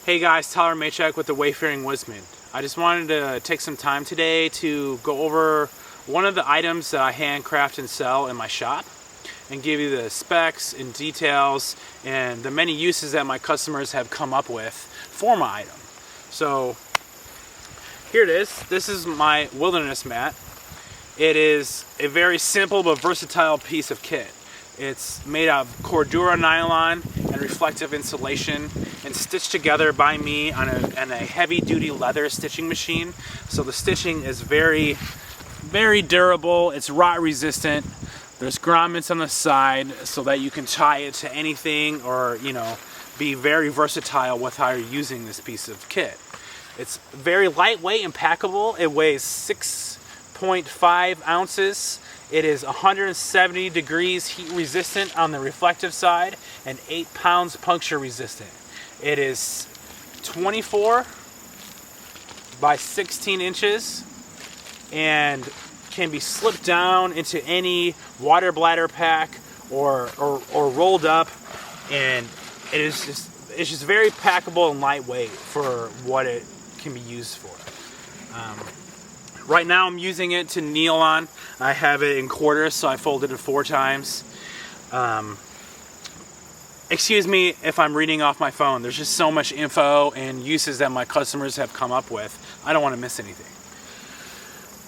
Hey guys, Tyler Maychek with the Wayfaring Woodsman. I just wanted to take some time today to go over one of the items that I handcraft and sell in my shop and give you the specs and details and the many uses that my customers have come up with for my item. So here it is. This is my wilderness mat. It is a very simple but versatile piece of kit. It's made of Cordura nylon and reflective insulation and stitched together by me on a heavy-duty leather stitching machine. So the stitching is very, very durable. It's rot resistant. There's grommets on the side so that you can tie it to anything or, be very versatile with how you're using this piece of kit. It's very lightweight and packable. It weighs 6.5 ounces. It is 170 degrees heat resistant on the reflective side and 8 pounds puncture resistant. It is 24 by 16 inches and can be slipped down into any water bladder pack or rolled up, and it's just very packable and lightweight for what it can be used for. Right now I'm using it to kneel on. I have it in quarters, so I folded it 4 times. Excuse me if I'm reading off my phone. There's just so much info and uses that my customers have come up with. I don't want to miss anything.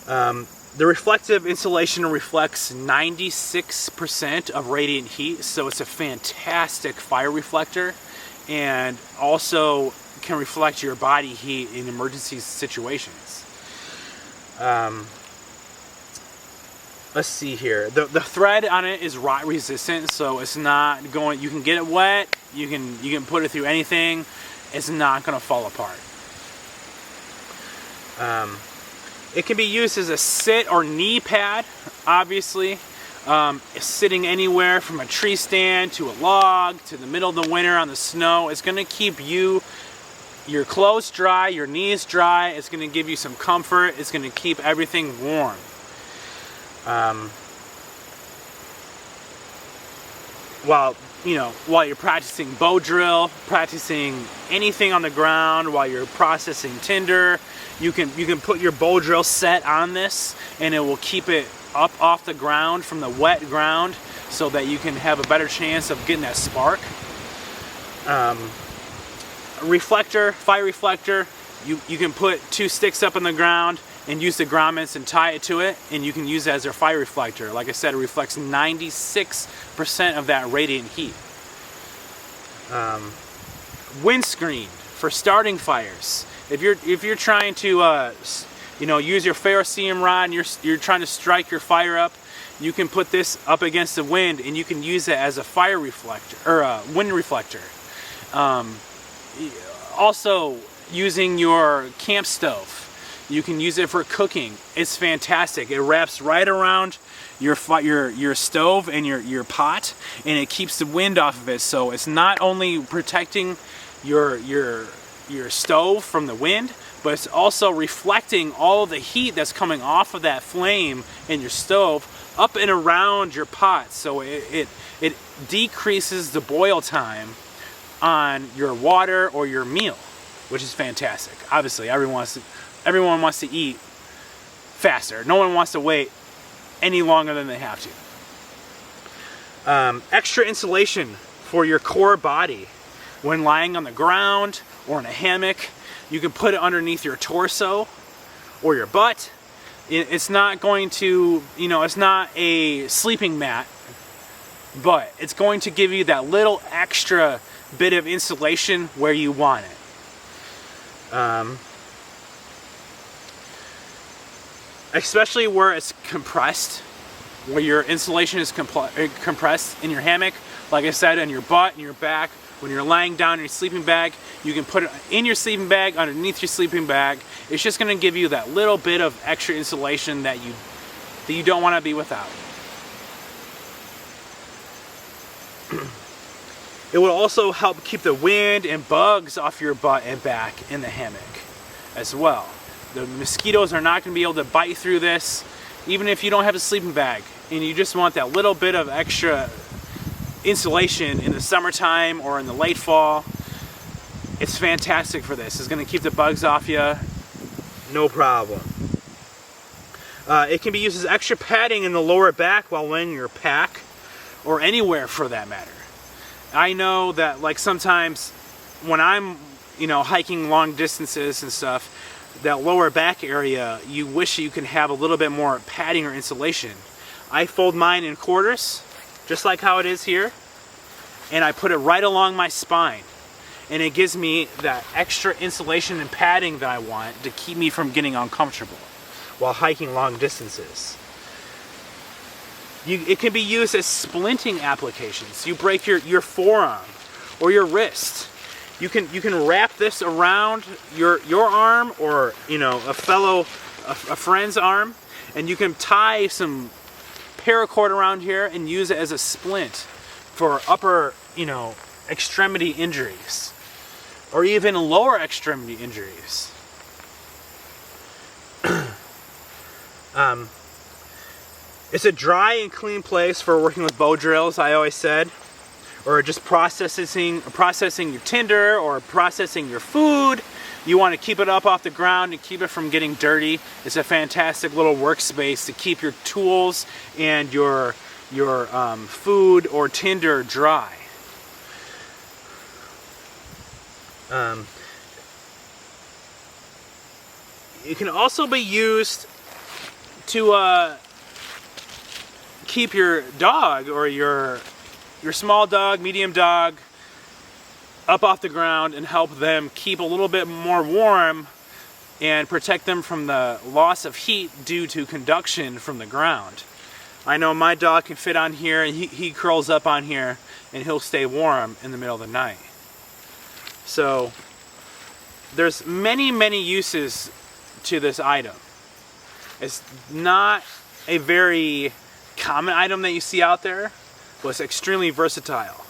The reflective insulation reflects 96% of radiant heat, so it's a fantastic fire reflector and also can reflect your body heat in emergency situations. Let's see here. The thread on it is rot resistant, so it's not going. You can get it wet. You can put it through anything. It's not going to fall apart. It can be used as a sit or knee pad. Obviously, sitting anywhere from a tree stand to a log to the middle of the winter on the snow. It's going to keep your clothes dry, your knees dry. It's going to give you some comfort. It's going to keep everything warm. While you're practicing bow drill, practicing anything on the ground, while you're processing tinder, you can put your bow drill set on this, and it will keep it up off the ground from the wet ground, so that you can have a better chance of getting that spark. Reflector, fire reflector, you can put 2 sticks up on the ground and use the grommets and tie it to it, and you can use it as a fire reflector. Like I said, it reflects 96% of that radiant heat. Windscreen for starting fires. If you're trying to use your ferrocerium rod and you're trying to strike your fire up, you can put this up against the wind and you can use it as a fire reflector or a wind reflector. Also, using your camp stove, you can use it for cooking. It's fantastic. It wraps right around your stove and your pot, and it keeps the wind off of it. So it's not only protecting your stove from the wind, but it's also reflecting all of the heat that's coming off of that flame in your stove up and around your pot. So it decreases the boil time on your water or your meal, which is fantastic. Obviously, everyone wants to eat faster. No one wants to wait any longer than they have to. Extra insulation for your core body. When lying on the ground or in a hammock, you can put it underneath your torso or your butt. It's not going to, it's not a sleeping mat, but it's going to give you that little extra bit of insulation where you want it. Especially where it's compressed, where your insulation is compressed in your hammock, like I said, in your butt and your back. When you're lying down in your sleeping bag, you can put it in your sleeping bag, underneath your sleeping bag. It's just going to give you that little bit of extra insulation that you don't want to be without. It will also help keep the wind and bugs off your butt and back in the hammock as well. The mosquitoes are not going to be able to bite through this, even if you don't have a sleeping bag and you just want that little bit of extra insulation in the summertime or in the late fall. It's fantastic for this. It's going to keep the bugs off you, no problem. It can be used as extra padding in the lower back while wearing your pack, or anywhere for that matter. I know that like sometimes when I'm, you know, hiking long distances and stuff, that lower back area, you wish you can have a little bit more padding or insulation. I fold mine in quarters, just like how it is here, and I put it right along my spine. And it gives me that extra insulation and padding that I want to keep me from getting uncomfortable while hiking long distances. It can be used as splinting applications. You break your forearm or your wrist. You can wrap this around your arm, or you know, a friend's arm, and you can tie some paracord around here and use it as a splint for upper, you know, extremity injuries, or even lower extremity injuries. It's a dry and clean place for working with bow drills, I always said, or just processing your tinder or processing your food. You want to keep it up off the ground and keep it from getting dirty. It's a fantastic little workspace to keep your tools and your food or tinder dry. It can also be used to keep your dog or your small dog, medium dog up off the ground and help them keep a little bit more warm and protect them from the loss of heat due to conduction from the ground. I know my dog can fit on here, and he curls up on here and he'll stay warm in the middle of the night. So there's many uses to this item. It's not a very common item that you see out there, but it's extremely versatile.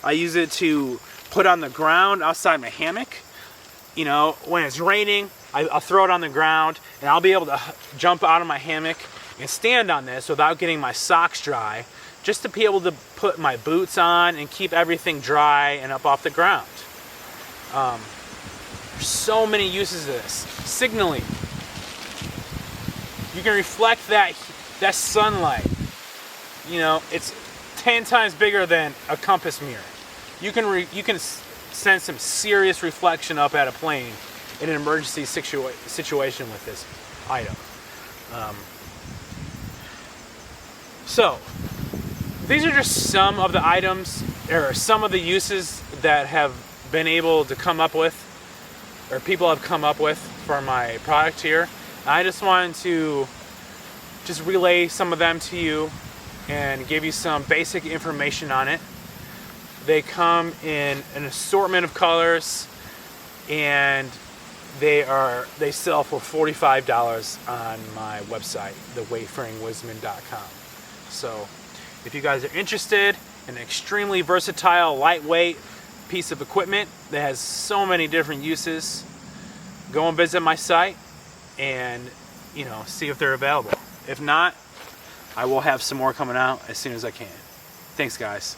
I use it to put on the ground outside my hammock. You know, when it's raining, I'll throw it on the ground, and I'll be able to jump out of my hammock and stand on this without getting my socks dry, just to be able to put my boots on and keep everything dry and up off the ground. There's so many uses of this. Signaling. You can reflect that sunlight. You know, it's 10 times bigger than a compass mirror. You can send some serious reflection up at a plane in an emergency situation with this item. So these are just some of the items, or some of the uses that have been able to come up with, or people have come up with for my product here. I just wanted to just relay some of them to you and give you some basic information on it. They come in an assortment of colors, and they sell for $45 on my website, thewayfaringwoodsman.com. So if you guys are interested in an extremely versatile, lightweight piece of equipment that has so many different uses, go and visit my site and, you know, see if they're available. If not, I will have some more coming out as soon as I can. Thanks, guys.